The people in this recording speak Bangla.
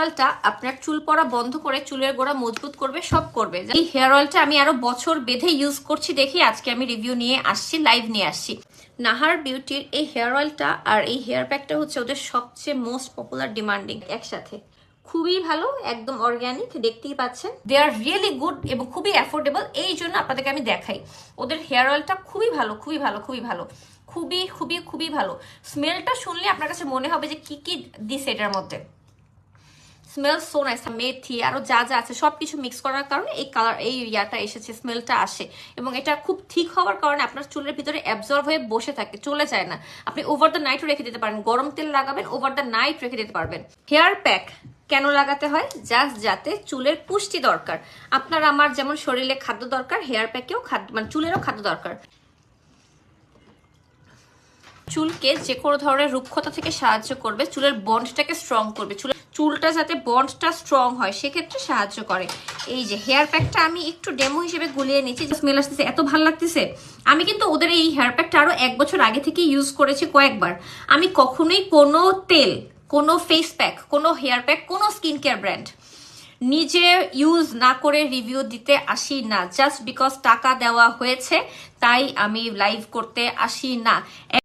অয়েলটা আপনার চুল পড়া বন্ধ করে চুলের গোড়া মজবুত করবে, সব করবে। এই হেয়ার অয়েলটা আমি আরো বছর বেঁধে ইউজ করছি দেখি আজকে আমি রিভিউ নিয়ে আসছি, লাইভ নিয়ে আসছি। নাহার বিউটির এই হেয়ার অয়েলটা আর এই হেয়ার প্যাকটা হচ্ছে ওদের সবচেয়ে মোস্ট পপুলার ডিমান্ডিং একসাথে। খুবই ভালো, একদম অর্গ্যানিক, দেখতেই পাচ্ছেন। দে আর রিয়েলি গুড এবং খুবই অ্যাফোর্ডেবল। এই জন্য আপনাদেরকে আমি দেখাই, ওদের হেয়ার অয়েলটা খুবই ভালো, খুবই ভালো, খুবই ভালো, খুবই খুবই খুবই ভালো। স্মেলটা শুনলে আপনার কাছে মনে হবে যে কি কি দিছে এটার মধ্যে। Smell so nice. মেথি আরো যা যা আছে সবকিছু মিক্স করার কারণে এই কালার, এই ইয়াটা এসেছে, স্মেলটা আসে। এবং এটা খুব ঠিক হওয়ার কারণে আপনার চুলের ভিতরে অ্যাবজর্ব হয়ে বসে থাকে, চলে যায় না। আপনি ওভার দ্য নাইটও রেখে দিতে পারেন, গরম তেল লাগাবেন, ওভার দ্য নাইট রেখে দিতে পারবেন। হেয়ার প্যাক কেন লাগাতে হয়? জাস্ট যাতে চুলের পুষ্টি দরকার, আপনার আমার যেমন শরীরে খাদ্য দরকার, হেয়ার প্যাকেও খাদ্য, মানে চুলেরও খাদ্য দরকার। চুলকে যে কোনো ধরনের রুক্ষতা থেকে সাহায্য করবে, চুলের বন্ডটাকে স্ট্রং করবে, চুলটা যাতে বন্ডটা স্ট্রং হয় সেক্ষেত্রে সাহায্য করে। এই যে হেয়ার প্যাকটা আমি একটু ডেমো হিসেবে গুলিয়ে নিচ্ছি, স্মেল আসতেছে, এত ভালো লাগতেছে। আমি কিন্তু ওদের এই হেয়ার প্যাকটা আরো 1 বছর আগে থেকে ইউজ করেছি কয়েকবার। আমি কখনোই কোনো তেল, কোনো ফেস প্যাক, কোনো হেয়ার প্যাক, কোনো স্কিন কেয়ার ব্র্যান্ড নিজে ইউজ না করে রিভিউ দিতে আসি না। জাস্ট বিকজ টাকা দেওয়া হয়েছে তাই আমি লাইভ করতে আসি না।